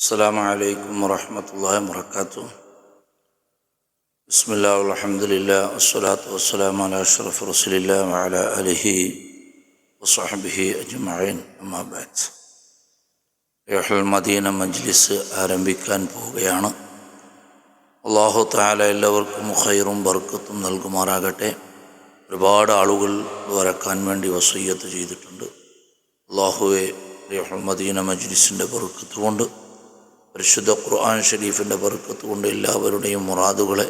السلام عليكم ورحمة الله وبركاته. بسم الله والحمد لله والصلاة والسلام على أشرف رسول الله وعلى آله وصحبه أجمعين. أما بعد. മദീന മജ്ലിസ് ആരംഭിക്കാൻ പോവുകയാണ്. അല്ലാഹു തആല എല്ലാവർക്കും ഖൈറും ബർക്കത്തും നൽകുമാറാകട്ടെ. ഒരുപാട് ആളുകൾ വരക്കാൻ വേണ്ടി വസിയ്യത്ത് ചെയ്തിട്ടുണ്ട്. അല്ലാഹുവേ, മദീന മജ്ലിസിൻ്റെ ബർക്കത്ത് കൊണ്ട്, പരിശുദ്ധ ഖുർആൻ ഷരീഫിൻ്റെ ബർക്കത്ത് കൊണ്ട് എല്ലാവരുടെയും മുറാദുകളെ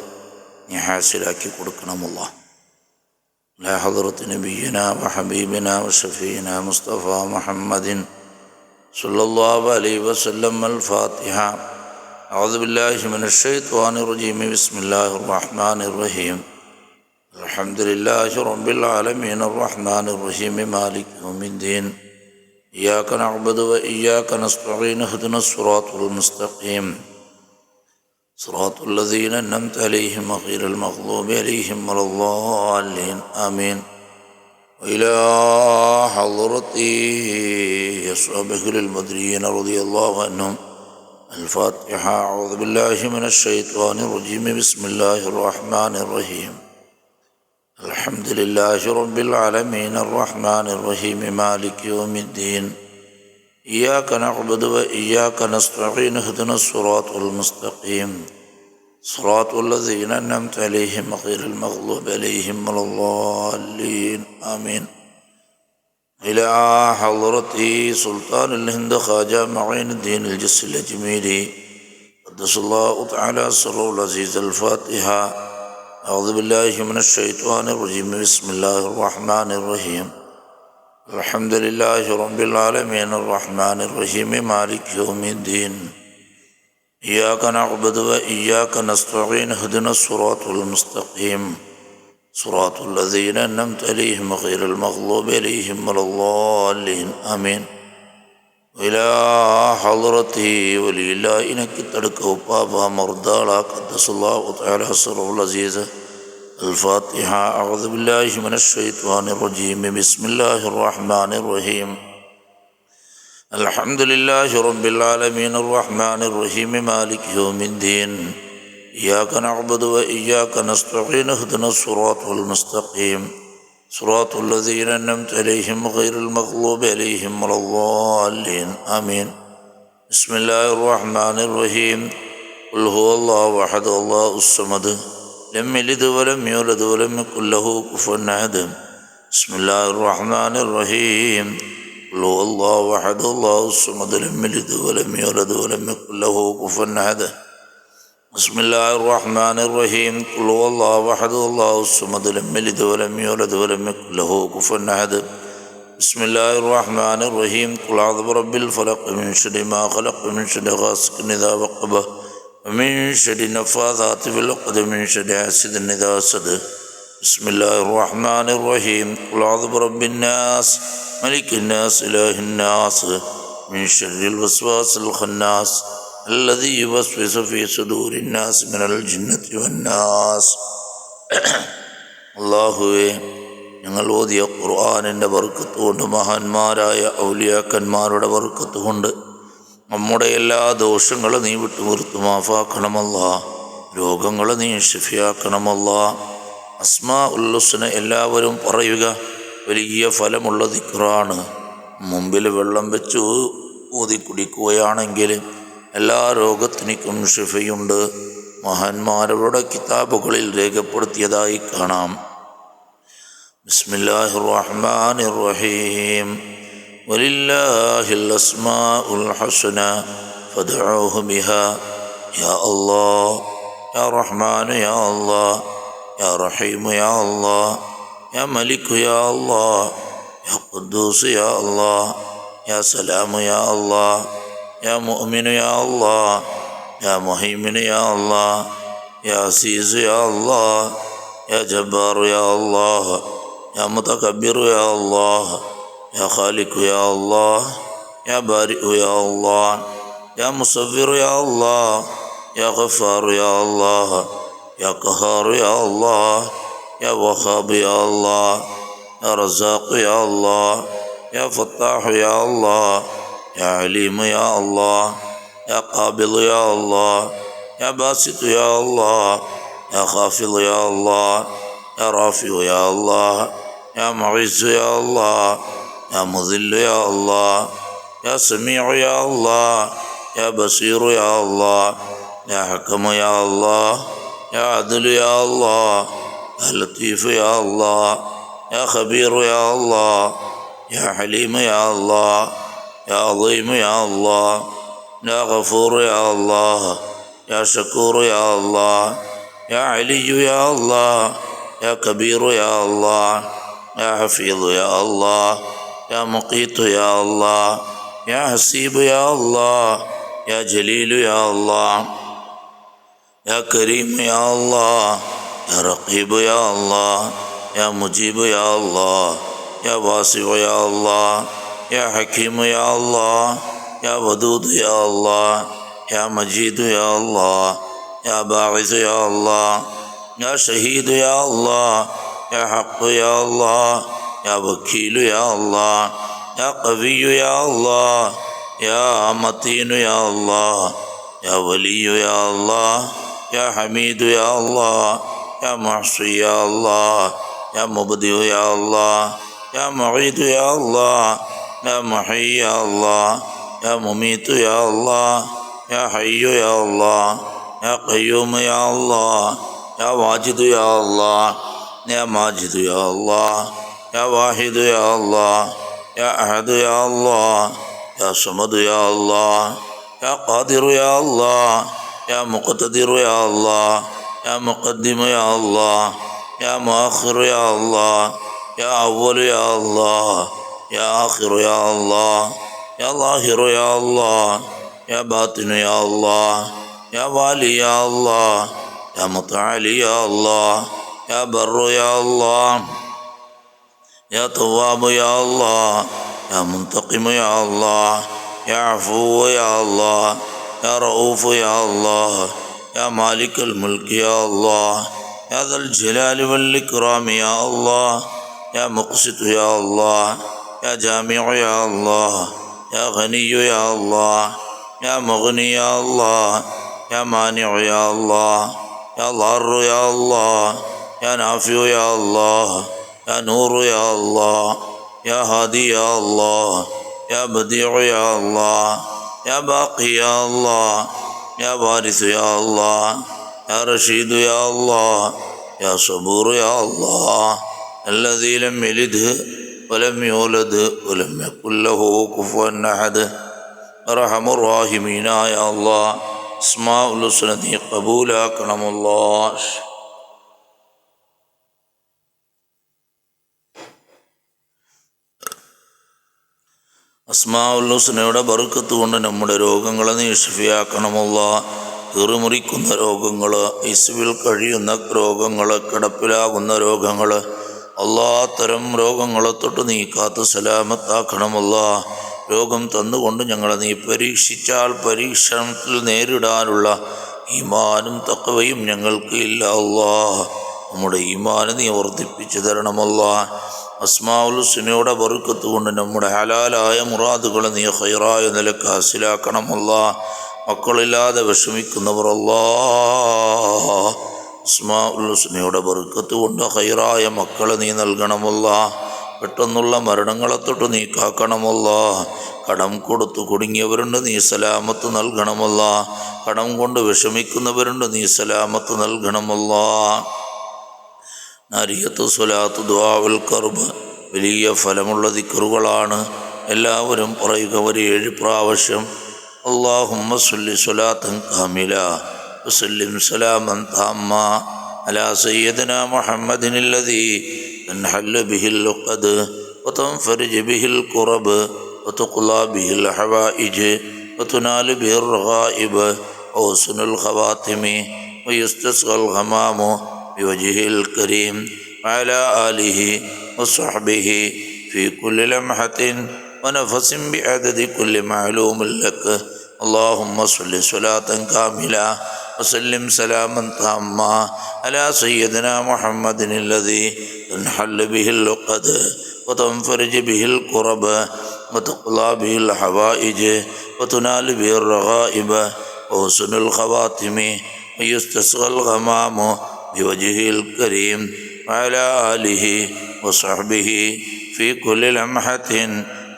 നീ ഹാസിലാക്കി കൊടുക്കണമല്ല. അലാ ഹദ്റത്തി നബിയ്യിനാ വഹബീബിനാ വശഫീനാ മുസ്തഫ മുഹമ്മദിൻ സല്ലല്ലാഹു അലൈഹി വസല്ലം. അൽ ഫാത്തിഹ. അഊദു ബില്ലാഹി മിനശ് ശൈത്വാനിർ റജീം. ബിസ്മില്ലാഹിർ റഹ്മാനിർ റഹീം. അൽഹംദുലില്ലാഹി റബ്ബിൽ ആലമീൻ അർറഹ്മാനിർ റഹീം മാലികി യൗമിദ്ദീൻ. إياك نعبد وإياك نستعين اهدنا الصراط المستقيم صراط الذين أنعمت عليهم غير المغضوب عليهم ولا الضالين آمين. وإلى حضرة أصحابه المدريين رضي الله عنهم. الفاتحة. أعوذ بالله من الشيطان الرجيم. بسم الله الرحمن الرحيم. الحمد لله رب العالمين الرحمن الرحيم مالك يوم الدين. إياك نعبد وإياك نستعين اهدنا الصراط المستقيم صراط الذين أنعمت عليهم غير المغضوب عليهم ولا الضالين آمين. إلى حضرة سلطان الهند خواجة معين الدين الجسر الأجميري قدس الله تعالى سره العزيز. الفاتحة. أعوذ بالله من الشيطان الرجيم. بسم الله الرحمن الرحيم. الحمد لله رب العالمين الرحمن الرحيم مالك يوم الدين. إياك نعبد وإياك نستعين اهدنا الصراط المستقيم صراط الذين أنعمت عليهم غير المغضوب عليهم ولا الضالين آمين. إلى حضرة ولي الله إنك تركه بابا مرضى قدس الله تعالى سره العزيز. الفاتحة. أعوذ بالله من الشيطان الرجيم. بسم الله الرحمن الرحيم. الحمد لله رب العالمين الرحمن الرحيم مالك يوم الدين. إياك نعبد وإياك نستعين اهدنا الصراط المستقيم صراط الذين أنعمت عليهم غير المغضوب عليهم ولا الضالين آمين. بسم الله الرحمن الرحيم. قل هو الله أحد الله الصمد لم يلد ولم يولد ولم يكن له كفوا أحد. بسم الله الرحمن الرحيم. قل هو الله أحد الله الصمد لم يلد ولم يولد ولم يكن له كفوا أحد. بسم الله الرحمن الرحيم. قل هو الله أحد الله الصمد لم يلد ولم يولد ولم يكن له كفوا أحد. بسم الله الرحمن الرحيم. قل أعوذ برب الفلق من شر ما خلق من شر غاسق إذا وقب ومن شر النفاثات في العقد من شر حاسد إذا حسد. بسم الله الرحمن الرحيم. قل أعوذ برب الناس ملك الناس إله الناس من شر الوسواس الخناس الذي يوسوس في صدور الناس من الجنة والناس. അല്ലാഹുവേ, ഞങ്ങൾ ഓതിയ ഖുർആനിൻ്റെ ബർക്കത്ത് കൊണ്ട്, മഹാന്മാരായ ഔലിയാക്കന്മാരുടെ ബർക്കത്ത് കൊണ്ട് നമ്മുടെ എല്ലാ ദോഷങ്ങളും നീ വിട്ടുനിർത്ത് മാഫാക്കണമല്ലാ. രോഗങ്ങൾ നീ ശിഫിയാക്കണമല്ലാ. അസ്മാഉൽ ഹുസ്ന എല്ലാവരും പറയുക. വലിയ ഫലമുള്ള ദിക്റാണ്. മുമ്പിൽ വെള്ളം വെച്ച് ഊതി കുടിക്കുകയാണെങ്കിൽ എല്ലാ രോഗത്തിനും ഷിഫയുണ്ട്. മഹാന്മാരുടെ കിതാബുകളിൽ രേഖപ്പെടുത്തിയതായി കാണാം. ബിസ്മില്ലാഹിർ റഹ്മാനിർ റഹീം. വലില്ലാഹിൽ അസ്മാഉൽ ഹുസ്ന ഫദ്ഉഹു ബിഹാ. യാ അല്ലാഹ്, യാ റഹ്മാൻ, യാ അല്ലാഹ്, യാ റഹീം, യാ അല്ലാഹ്, യാ മലിക്, യാ അല്ലാഹ്, യാ ഖുദ്ദൂസ്, യാ അല്ലാഹ്, യാ സലാം, യാ അല്ലാഹ്, يا مؤمن يا الله، يا مهيمن يا الله، يا عزيز يا الله، يا جبار يا الله، يا متكبر يا الله، يا خالق يا الله، يا بارئ يا الله، يا مصور يا الله، يا غفار يا الله، يا قهار يا الله، يا وهاب يا الله، يا رزاق يا الله، يا فتاح يا الله، يا عليم يا الله، يا قابض يا الله، يا باسط يا الله، يا خافض يا الله، يا رافع يا الله، يا معز يا الله، يا مذل يا الله، يا سميع يا الله، يا بصير يا الله، يا حكم يا الله، يا عدل يا الله، يا لطيف يا الله، يا خبير يا الله، يا حليم يا الله، يا عظيم يا الله، يا غفور يا الله، يا شكور يا الله، يا علي يا الله، يا كبير يا الله، يا حفيظ يا الله، يا مقيت يا الله، يا حسيب يا الله، يا جليل يا الله، يا كريم يا الله، يا رقيب يا الله، يا مجيب يا الله، يا واسع يا الله، يا حكيم يا الله، يا ودود يا الله، يا مجيد يا الله، يا باعث يا الله، يا شهيد يا الله، يا حق يا الله، يا وكيل يا الله، يا قوي يا الله، يا متين يا الله، يا ولي يا الله، يا حميد يا الله، يا محصي يا الله، يا مبدئ يا الله، يا معيد يا الله، يا محيي يا الله، يا مميت يا الله، يا حي يا الله، يا قيوم يا الله، يا واجد يا الله، يا ماجد يا الله، يا واحد يا الله، يا أحد يا الله، يا صمد يا الله، يا قادر يا الله، يا مقتدر يا الله، يا مقدم يا الله، يا مؤخر يا الله، يا أول يا الله، يا آخر يا الله، يا ظاهر يا الله، يا باطن يا الله، يا والي يا الله، يا متعالي يا الله، يا بر يا الله، يا تواب يا الله، يا منتقم يا الله، يا عفو يا الله، يا رؤوف يا الله، يا مالك الملك يا الله، يا ذا الجلال والإكرام يا الله، يا مقسط يا الله، يا جامع يا الله، يا غني يا الله، يا مغني يا الله، يا مانع يا الله، يا ضار يا الله، يا نافع يا الله، يا نور يا الله، يا هادي يا الله، يا بديع يا الله، يا باقي يا الله، يا وارث يا الله، يا رشيد يا الله، يا صبور يا الله، الذي لم يلد ولم يولد ولم يكن له كفوا أحد. أرحم الراحمين يا الله اسماء الحسنى قبولاക്കണം الله. അസ്മാഉൽ ഹുസ്നയുടെ ബർക്കത്ത് കൊണ്ട് നമ്മുടെ രോഗങ്ങളെ നീ ശിഫയാക്കണമല്ല. കീറിമുറിക്കുന്ന രോഗങ്ങൾ, ഇസ്വിൽ കഴിയുന്ന രോഗങ്ങൾ, കിടപ്പിലാകുന്ന രോഗങ്ങൾ, അത്തരം രോഗങ്ങളെ തൊട്ട് നീ കാത്ത് സലാമത്താക്കണമല്ല. രോഗം തന്നുകൊണ്ട് ഞങ്ങളെ നീ പരീക്ഷിച്ചാൽ പരീക്ഷണത്തിൽ നേരിടാനുള്ള ഈമാനും തഖ്വയും ഞങ്ങൾക്ക് ഇല്ല അല്ലാഹ്. നമ്മുടെ ഈമാനെ നീ വർദ്ധിപ്പിച്ചു തരണമല്ല. അസ്മാഉൽ ഹുസ്നയുടെ ബർക്കത്ത് കൊണ്ട് നമ്മുടെ ഹലാലായ മുറാദുകളെ നീ ഖൈറായ നിലക്ക് ഹാസിലാക്കണമല്ല. മക്കളില്ലാതെ വിഷമിക്കുന്നവർ അല്ലാഹ് അസ്മാഉൽ ഹുസ്നയുടെ ബർക്കത്ത് കൊണ്ട് ഖൈറായ മക്കളെ നീ നൽകണമല്ല. പെട്ടെന്നുള്ള മരണങ്ങളെ തൊട്ട് നീ കാക്കണമല്ല. കടം കൊടുത്തു കുടുങ്ങിയവരുണ്ട്, നീ സലാമത്ത് നൽകണമല്ല. കടം കൊണ്ട് വിഷമിക്കുന്നവരുണ്ട്, നീ സലാമത്ത് നൽകണമല്ല. നാരിയത്ത് സ്വലാത്ത് ദുആഉൽ കർബ് വലിയ ഫലമുള്ള ദിക്റുകളാണ്. എല്ലാവരും പറയുക ഒരു 7 പ്രാവശ്യം. അല്ലാഹുമ്മ സ്വല്ലി സ്വലാത്തൻ കാമില വസല്ലിം സലാമൻ താമ്മ അലാ സയ്യിദിനാ മുഹമ്മദിനിൽ ലദീ തൻഹല്ലു ബിഹിൽ ഉഖദ് വതൻഫരിജു ബിഹിൽ ഖുറബ് വതുഖ്ലാ ബിഹിൽ ഹവായിജ് വതുനാലു ബിഹിർ റഗായിബ് വഹുസ്നുൽ ഖവാതിമി വയുസ്തസ്ഖൽ ഗമാമു ബിവജ്ഹിൽ കരീം വഅലാ ആലിഹി വസ്വഹ്ബിഹി ഫീ കുല്ലി ലംഹത്തിൻ വനഫസിൻ ബിഅദദി കുല്ലി മഅലൂമിൻ ലക. اللهم صل صلاة كاملة وسلم سلاما تاما على سيدنا محمد الذي تنحل به اللقد وتنفرج به الكرب وتقضى به الحوائج وتنال به الرغائب وحسن الخواتم ويستسقى الغمام بوجهه الكريم وعلى آله وصحبه في كل لمحة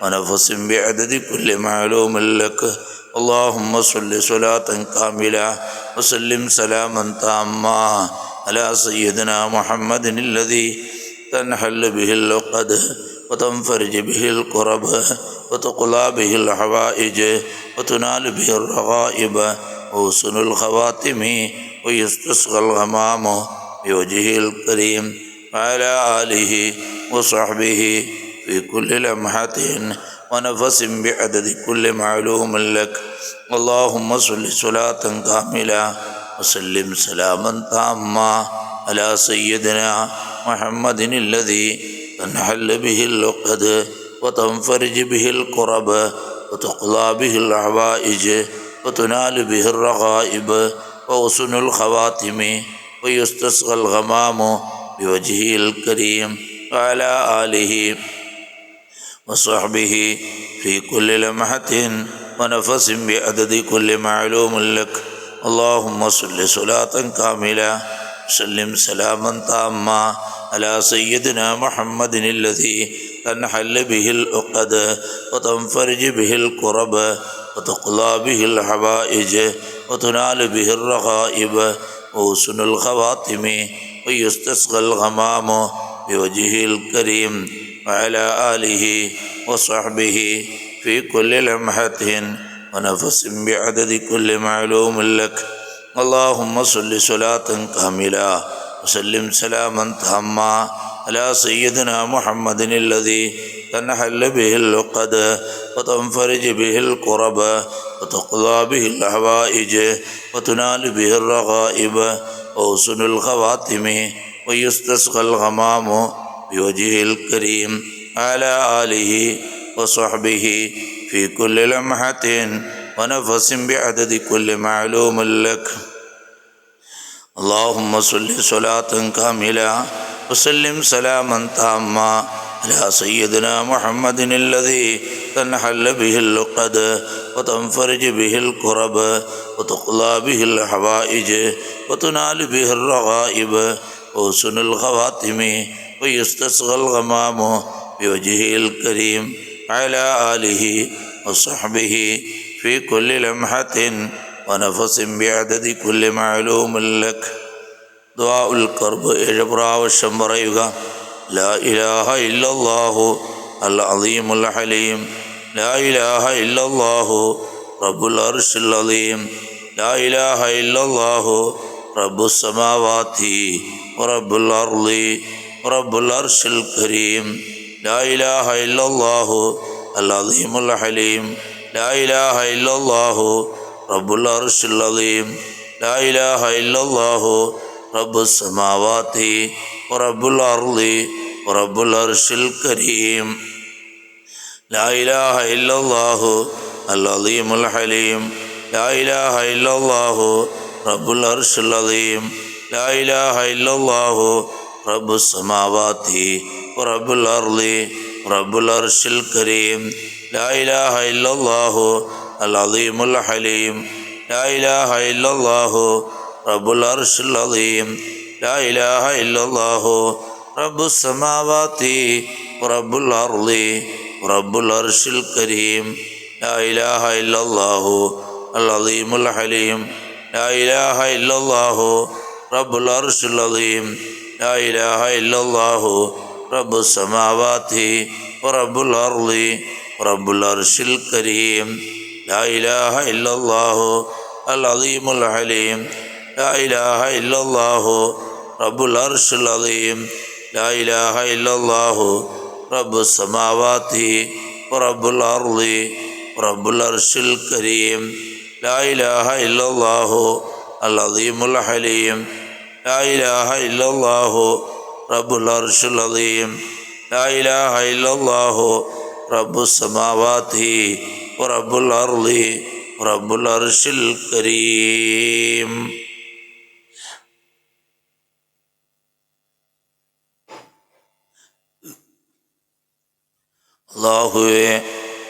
ونفس بعدد كل معلوم لك. اللهم صل صلاة كاملة وسلم سلاما تاما على سيدنا محمد الذي تنحل به العقد وتنفرج به الكرب وتقضى به الحوائج وتنال به الرغائب وحسن الخواتم ويستسقى الغمام بوجهه الكريم وعلى آله وصحبه في كل لمحة ونفس بعدد كل معلوم لك. اللهم صل صلاة كاملة وسلم سلاما تاما على سيدنا محمد الذي تنحل به العقد وتنفرج به الكرب وتقضى به الحوائج وتنال به الرغائب وحسن الخواتم ويستسقى الغمام بوجهه الكريم وعلى آله وصحبه في كل لمحة ونفس بعدد كل معلوم لك. اللهم صل صلاة كاملة وسلم سلاما تاما على سيدنا محمد الذي تنحل به العقد وتنفرج به الكرب وتقضى به الحوائج وتنال به الرغائب وحسن الخواتم ويستسقى الغمام بوجهه الكريم وعلى آله وصحبه في كل لمحة ونفس بعدد كل معلوم لك. اللهم صل صلاة كاملة وسلم سلاما تاما على سيدنا محمد الذي تنحل به العقد وتنفرج به الكرب وتقضى به الحوائج وتنال به الرغائب وحسن الخواتم ويستسقى الغمام بوجهه الكريم على آله وصحبه في كل لمحة ونفس بعدد كل معلوم لك. اللهم صل صلاة كاملة وسلم سلاما تاما على سيدنا محمد الذي تنحل به العقد وتنفرج به الكرب وتقضى به الحوائج وتنال به الرغائب وحسن الخواتم ويستسقى الغمام بوجهه الكريم على آله وصحبه في كل لمحة ونفس بعدد كل معلوم لك. دعاء الكرب പ്രാവശ്യം പറയുക. لا إله إلا الله العظيم الحليم لا إله إلا الله رب العرش العظيم لا إله إلا الله رب السماوات ورب الأرض ورب العرش الكريم لا إله إلا الله العظيم الحليم لا إله إلا الله رب العرش العظيم لا إله إلا الله رب السماوات ورب الأرض ورب العرش الكريم لا إله إلا الله العظيم الحليم لا إله إلا الله رب العرش العظيم لا إله إلا الله رب السماوات ورب الأرض ورب العرش الكريم لا إله إلا الله العظيم الحليم لا إله إلا الله رب العرش العظيم لا إله إلا الله رب السماوات ورب الأرض ورب العرش الكريم لا إله إلا الله العظيم الحليم لا إله إلا الله رب العرش العظيم لا إله إلا الله رب السماوات ورب الأرض ورب العرش الكريم لا إله إلا الله العظيم الحليم لا إله إلا الله رب العرش العظيم لا إله إلا الله رب السماوات ورب الأرض ورب العرش الكريم لا إله إلا الله العظيم الحليم لا إله إلا الله رب العرش العظيم لا إله إلا الله رب السماوات ورب الأرض ورب العرش الكريم. അല്ലാഹുവേ,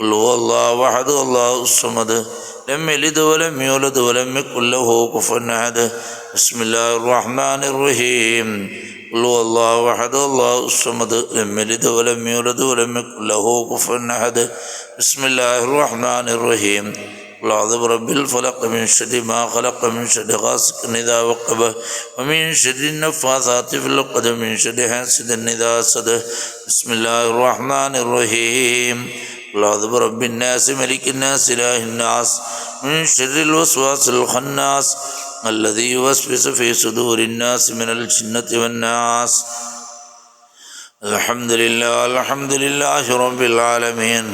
ഖുൽ ഹുവല്ലാഹു അഹദ് അല്ലാഹുസ് സമദ് ലം യലിദ് വലം യൂലദ് വലം യകുൽ ലഹു കുഫുവൻ അഹദ് ബിസ്മില്ലാഹിർ റഹ്മാനിർ റഹീം ഖുൽ ഹുവല്ലാഹു അഹദ് അല്ലാഹുസ് സമദ് ലം യലിദ് വലം യൂലദ് വലം യകുൽ ലഹു കുഫുവൻ അഹദ് ബിസ്മില്ലാഹിർ റഹ്മാനിർ റഹീം قل أعوذ برب الفلق من شر ما خلق من شر غاسق إذا وقب ومن شر النفاثات في العقد من شر حاسد إذا حسد بسم الله الرحمن الرحيم قل أعوذ برب الناس ملك الناس إله الناس من شر الوسواس الخناس الذي يوسوس في صدور الناس من الجنة والناس الحمد لله رب العالمين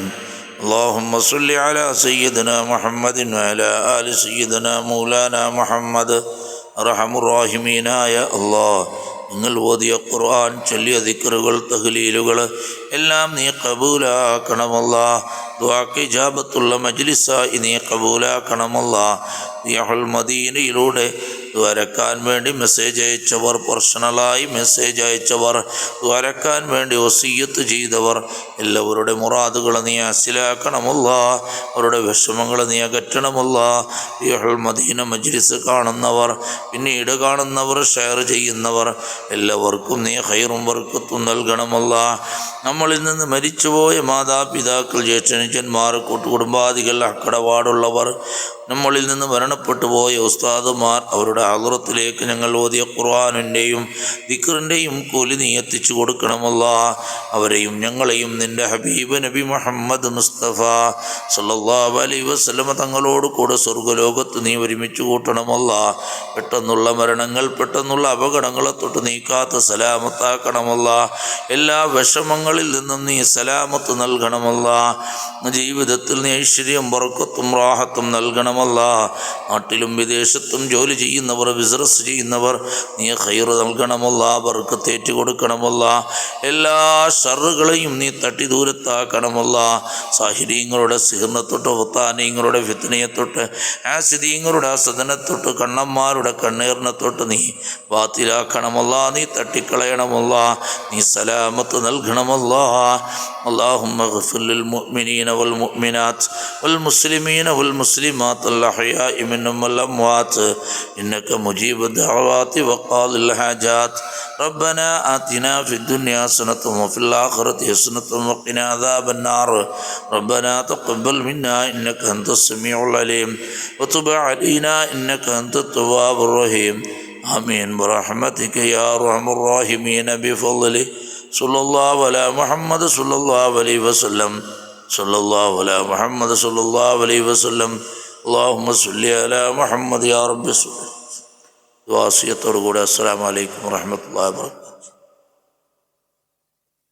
اللهم صل على سيدنا محمد وعلى آل سيدنا مولانا محمد أرحم الراحمين يا الله നിങ്ങൾ ഓതിയ ഖുർആൻ ചൊല്ലിയ ദിക്റുകൾ തഹ്ലീലുകൾ എല്ലാം നീ കബൂലാക്കണമല്ലാ. ദുആക്ക് ഇജാബത്തുള്ള മജ്ലിസായി നീ കബൂലാക്കണമല്ലാ. ദിയഹുൽ മദീനയിലൂടെ ദ്വാരക്കാൻ വേണ്ടി മെസ്സേജ് അയച്ചവർ, പേഴ്സണലായി മെസ്സേജ് അയച്ചവർ, ദ്വാരക്കാൻ വേണ്ടി വസിയ്യത്ത് ചെയ്തവർ എല്ലാവരുടെ മുറാദുകൾ നീ അസിലാക്കണമല്ലാ. അവരുടെ വിഷമങ്ങൾ നീ അകറ്റണമല്ലാ. ദിയഹുൽ മദീന മജ്ലിസ് കാണുന്നവർ, പിന്നീട് കാണുന്നവർ, ഷെയർ ചെയ്യുന്നവർ എല്ലാവർക്കും നീ ഖൈറും ബർക്കത്തും നൽകണമല്ലാ. നമ്മളിൽ നിന്ന് മരിച്ചുപോയ മാതാപിതാക്കൾ, ജ്യേഷ്ഠനുജന്മാർ, കൂട്ടുകുടുംബാദികൾ, അക്കടപാടുള്ളവർ, നമ്മളിൽ നിന്ന് മരണപ്പെട്ടു പോയ ഉസ്താദുമാർ, അവരുടെ ഹളറത്തിലേക്ക് ഞങ്ങൾ ഓതിയ ഖുർആനിൻ്റെയും ദിക്റിൻ്റെയും കൂലി നീ എത്തിച്ചു കൊടുക്കണമല്ലാ. അവരെയും ഞങ്ങളെയും നിൻ്റെ ഹബീബ് നബി മുഹമ്മദ് മുസ്തഫ സല്ലല്ലാഹു അലൈഹി വസല്ലമ തങ്ങളോട് കൂടെ സ്വർഗ്ഗലോകത്ത് നീ ഒരുമിച്ച് കൂട്ടണമല്ലാ. പെട്ടെന്നുള്ള മരണങ്ങൾ, പെട്ടെന്നുള്ള അപകടങ്ങളെ തൊട്ട് നീക്കാത്ത സലാമത്താക്കണമല്ലാ. എല്ലാ വിഷമങ്ങളിൽ നിന്നും നീ സലാമത്ത് നൽകണമല്ലാ. ജീവിതത്തിൽ നീ ഐശ്വര്യം, ബർക്കത്തും റാഹത്തും നൽകണമല്ലാ. നാട്ടിലും വിദേശത്തും ജോലി ചെയ്യുന്നവർ, ബിസിനസ് ചെയ്യുന്നവർ നീ ഖൈറ് നൽകണമല്ലാ, ബർക്കത്തേറ്റ് കൊടുക്കണമല്ലാ. എല്ലാ ഷറുകളെയും നീ തട്ടി ദൂരത്താക്കണമല്ലാ. സാഹിര്യങ്ങളുടെ സിഹറിനെ തൊട്ട്, ഫത്താനീങ്ങളുടെ ഫിത്നയെ തൊട്ട്, ആസിദീങ്ങളുടെ അസദനെ തൊട്ട്, കണ്ണന്മാരുടെ കണ്ണീറിനെ തൊട്ട് നീ ബാത്തിലാക്കണമല്ലാ. നീ തട്ടിക്കളയണമല്ലാ. നീ സലാമത്ത് നൽകണമല്ലാ. اللهم اغفر للمؤمنين والمؤمنات والمسلمين والمسلمات الأحياء منهم والأموات إنك مجيب الدعوات وقاضي الحاجات. ربنا آتنا في الدنيا حسنة وفي الآخرة حسنة وقنا عذاب النار. ربنا تقبل منا إنك أنت السميع العليم وتب علينا إنك أنت التواب الرحيم. آمين برحمتك يا أرحم الراحمين بفضله. صلى الله على محمد صلى الله عليه وسلم. صلى الله على محمد صلى الله عليه وسلم. اللهم صل على محمد يا رب. وصية السلام عليكم ورحمة الله وبركاته.